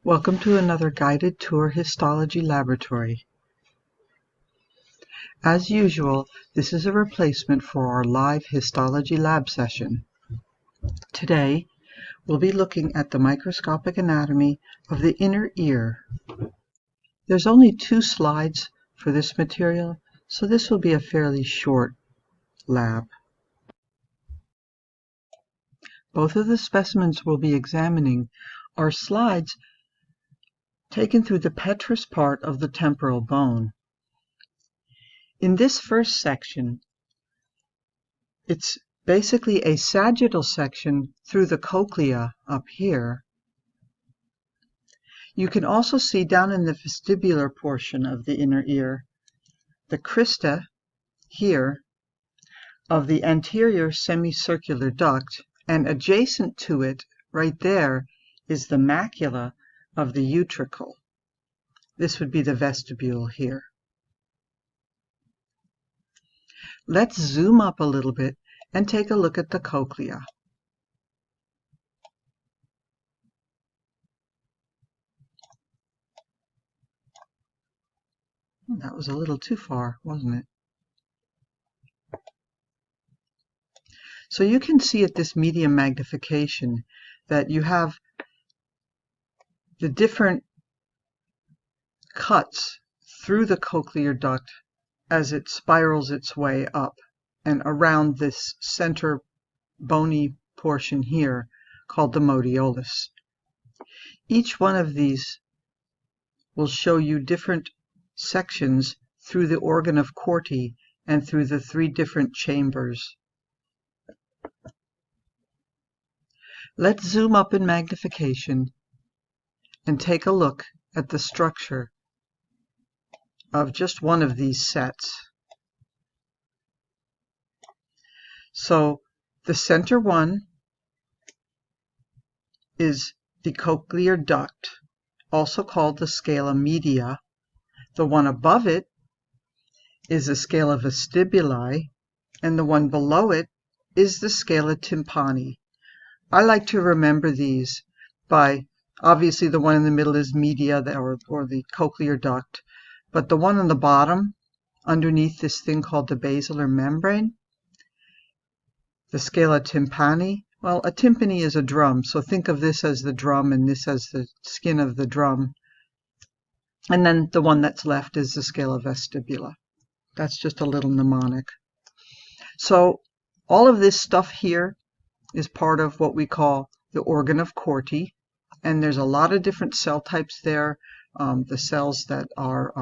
Welcome to another guided tour histology laboratory. As usual, this is a replacement for our live histology lab session. Today, we'll be looking at the microscopic anatomy of the inner ear. There's only 2 slides for this material, so this will be a fairly short lab. Both of the specimens we'll be examining are slides taken through the petrous part of the temporal bone. In this first section, it's basically a sagittal section through the cochlea up here. You can also see down in the vestibular portion of the inner ear, the crista here of the anterior semicircular duct, and adjacent to it, right there, is the macula of the utricle. This would be the vestibule here. Let's zoom up a little bit and take a look at the cochlea. That was a little too far, wasn't it? So you can see at this medium magnification that you have the different cuts through the cochlear duct as it spirals its way up and around this center bony portion here called the modiolus. Each one of these will show you different sections through the organ of Corti and through the 3 different chambers. Let's zoom up in magnification and take a look at the structure of just one of these sets. So the center one is the cochlear duct, also called the scala media. The one above it is the scala vestibuli, and the one below it is the scala tympani. I like to remember these by, obviously the one in the middle is media, or the cochlear duct, but the one on the bottom, underneath this thing called the basilar membrane, the scala tympani. Well, a timpani is a drum, so think of this as the drum and this as the skin of the drum. And then the one that's left is the scala vestibula. That's just a little mnemonic. So all of this stuff here is part of what we call the organ of Corti, and there's a lot of different cell types there. The cells that are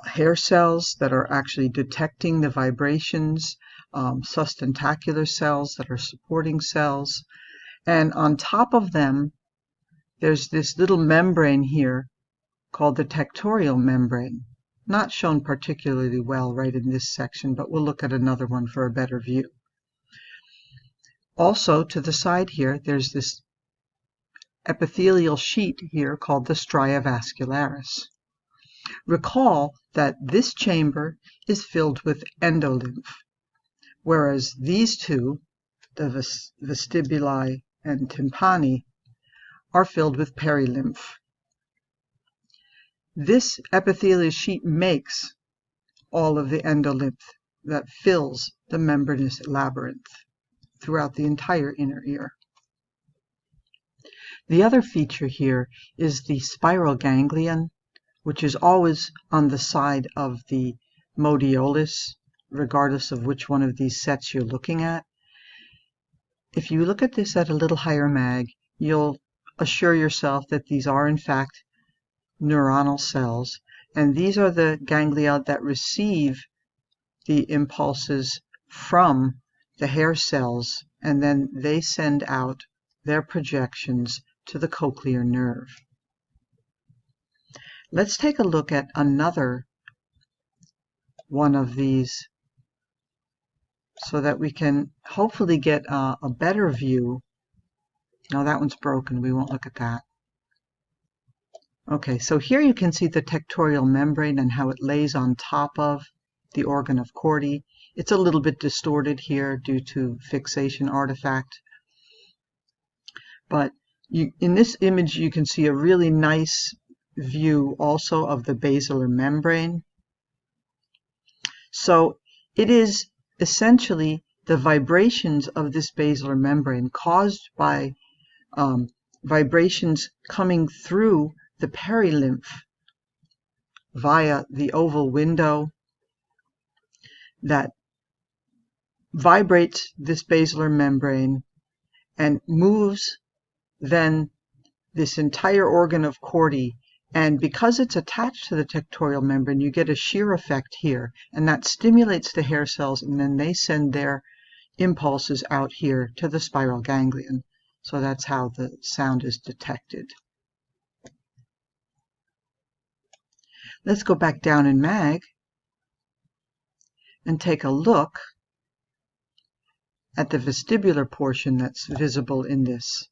hair cells that are actually detecting the vibrations, sustentacular cells that are supporting cells, and on top of them there's this little membrane here called the tectorial membrane. Not shown particularly well right in this section, but we'll look at another one for a better view. Also, to the side here, there's this epithelial sheet here called the stria vascularis. Recall that this chamber is filled with endolymph, whereas these two, the vestibuli and tympani, are filled with perilymph. This epithelial sheet makes all of the endolymph that fills the membranous labyrinth throughout the entire inner ear. The other feature here is the spiral ganglion, which is always on the side of the modiolus, regardless of which one of these sets you're looking at. If you look at this at a little higher mag, you'll assure yourself that these are in fact neuronal cells, and these are the ganglia that receive the impulses from the hair cells, and then they send out their projections to the cochlear nerve. Let's take a look at another one of these so that we can hopefully get a better view. No, that one's broken. We won't look at that. Okay, so here you can see the tectorial membrane and how it lays on top of the organ of Corti. It's a little bit distorted here due to fixation artifact. But In this image, you can see a really nice view also of the basilar membrane. So it is essentially the vibrations of this basilar membrane caused by vibrations coming through the perilymph via the oval window that vibrates this basilar membrane and moves then this entire organ of Corti. And because it's attached to the tectorial membrane, you get a shear effect here, and that stimulates the hair cells, and then they send their impulses out here to the spiral ganglion. So that's how the sound is detected. Let's go back down in MAG and take a look at the vestibular portion that's visible in this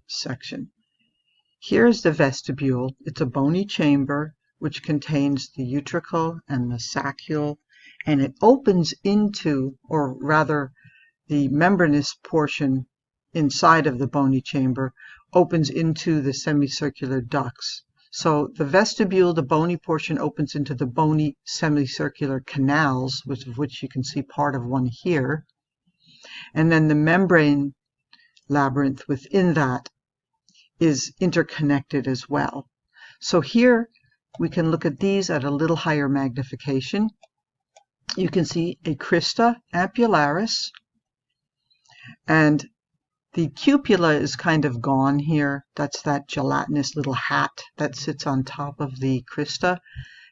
section. Here's the vestibule. It's a bony chamber which contains the utricle and the saccule, and it opens into, or rather the membranous portion inside of the bony chamber opens into the semicircular ducts. So the vestibule, the bony portion, opens into the bony semicircular canals, of which you can see part of one here. And then the membrane labyrinth within that is interconnected as well. So here we can look at these at a little higher magnification. You can see a crista ampullaris, and the cupula is kind of gone here. That's that gelatinous little hat that sits on top of the crista,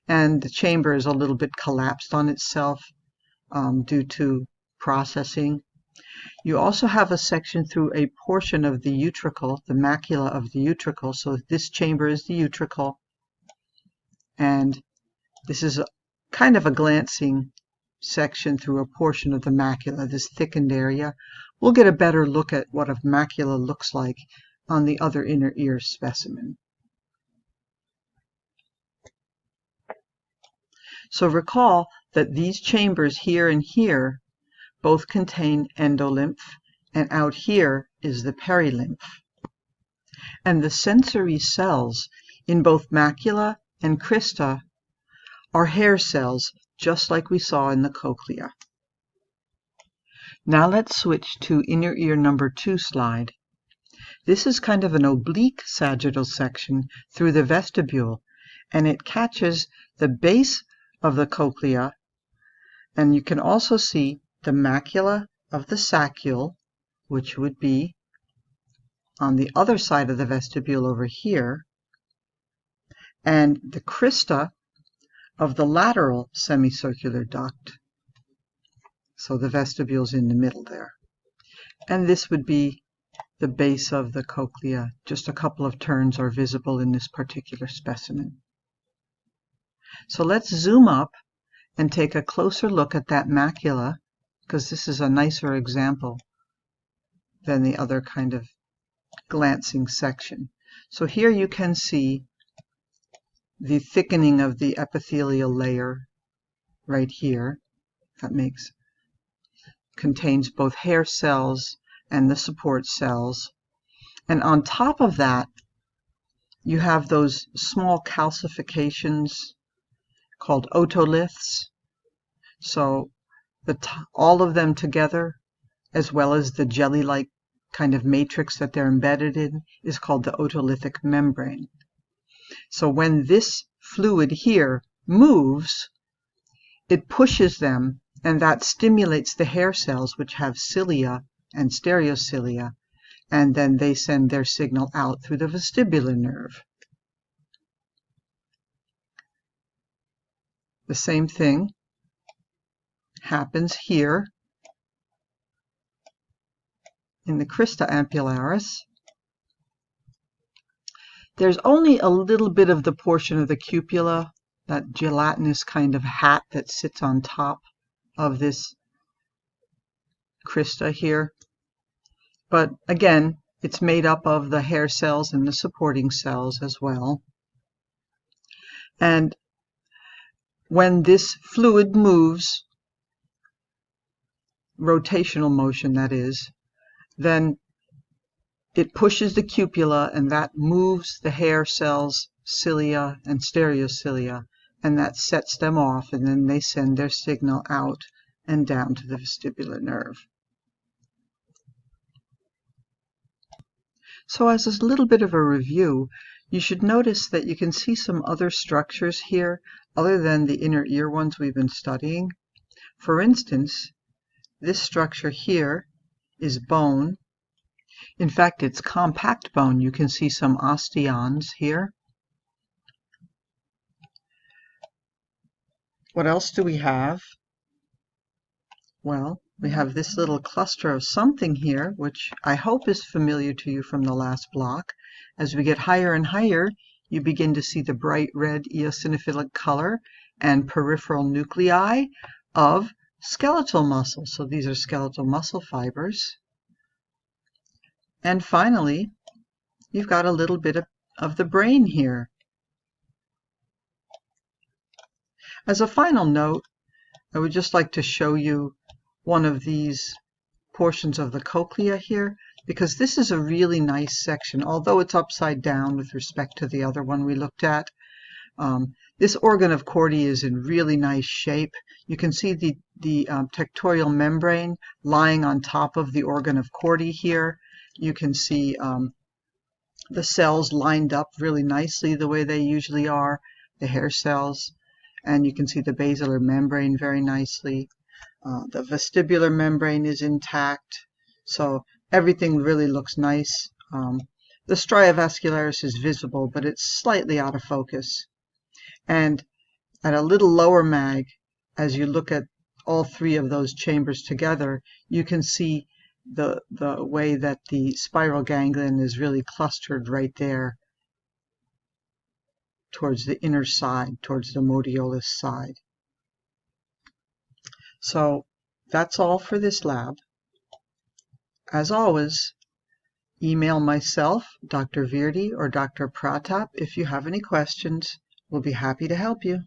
and the chamber is a little bit collapsed on itself due to processing. You also have a section through a portion of the utricle, the macula of the utricle. So this chamber is the utricle, and this is kind of a glancing section through a portion of the macula, this thickened area. We'll get a better look at what a macula looks like on the other inner ear specimen. So recall that these chambers here and here both contain endolymph, and out here is the perilymph. And the sensory cells in both macula and crista are hair cells, just like we saw in the cochlea. Now let's switch to inner ear number 2 slide. This is kind of an oblique sagittal section through the vestibule, and it catches the base of the cochlea, and you can also see the macula of the saccule, which would be on the other side of the vestibule over here, and the crista of the lateral semicircular duct. So the vestibule's in the middle there. And this would be the base of the cochlea. Just a couple of turns are visible in this particular specimen. So let's zoom up and take a closer look at that macula, because this is a nicer example than the other kind of glancing section. So here you can see the thickening of the epithelial layer right here. That contains both hair cells and the support cells. And on top of that, you have those small calcifications called otoliths. So all of them together, as well as the jelly-like kind of matrix that they're embedded in, is called the otolithic membrane. So when this fluid here moves, it pushes them, and that stimulates the hair cells, which have cilia and stereocilia, and then they send their signal out through the vestibular nerve. The same thing happens here in the crista ampullaris. There's only a little bit of the portion of the cupula, that gelatinous kind of hat that sits on top of this crista here. But again, it's made up of the hair cells and the supporting cells as well. And when this fluid moves, rotational motion that is, then it pushes the cupula, and that moves the hair cells, cilia and stereocilia, and that sets them off, and then they send their signal out and down to the vestibular nerve. So as a little bit of a review, you should notice that you can see some other structures here other than the inner ear ones we've been studying. For instance, this structure here is bone. In fact, it's compact bone. You can see some osteons here. What else do we have? Well, we have this little cluster of something here, which I hope is familiar to you from the last block. As we get higher and higher, you begin to see the bright red eosinophilic color and peripheral nuclei of skeletal muscle. So these are skeletal muscle fibers. And finally, you've got a little bit of the brain here. As a final note, I would just like to show you one of these portions of the cochlea here, because this is a really nice section, although it's upside down with respect to the other one we looked at. This organ of Corti is in really nice shape. You can see the tectorial membrane lying on top of the organ of Corti here. You can see the cells lined up really nicely the way they usually are, the hair cells, and you can see the basilar membrane very nicely. The vestibular membrane is intact, so everything really looks nice. The stria vascularis is visible, but it's slightly out of focus. And at a little lower mag, as you look at all three of those chambers together, you can see the way that the spiral ganglion is really clustered right there towards the inner side, towards the modiolus side. So that's all for this lab. As always, email myself, Dr. Virdi, or Dr. Pratap if you have any questions. We'll be happy to help you.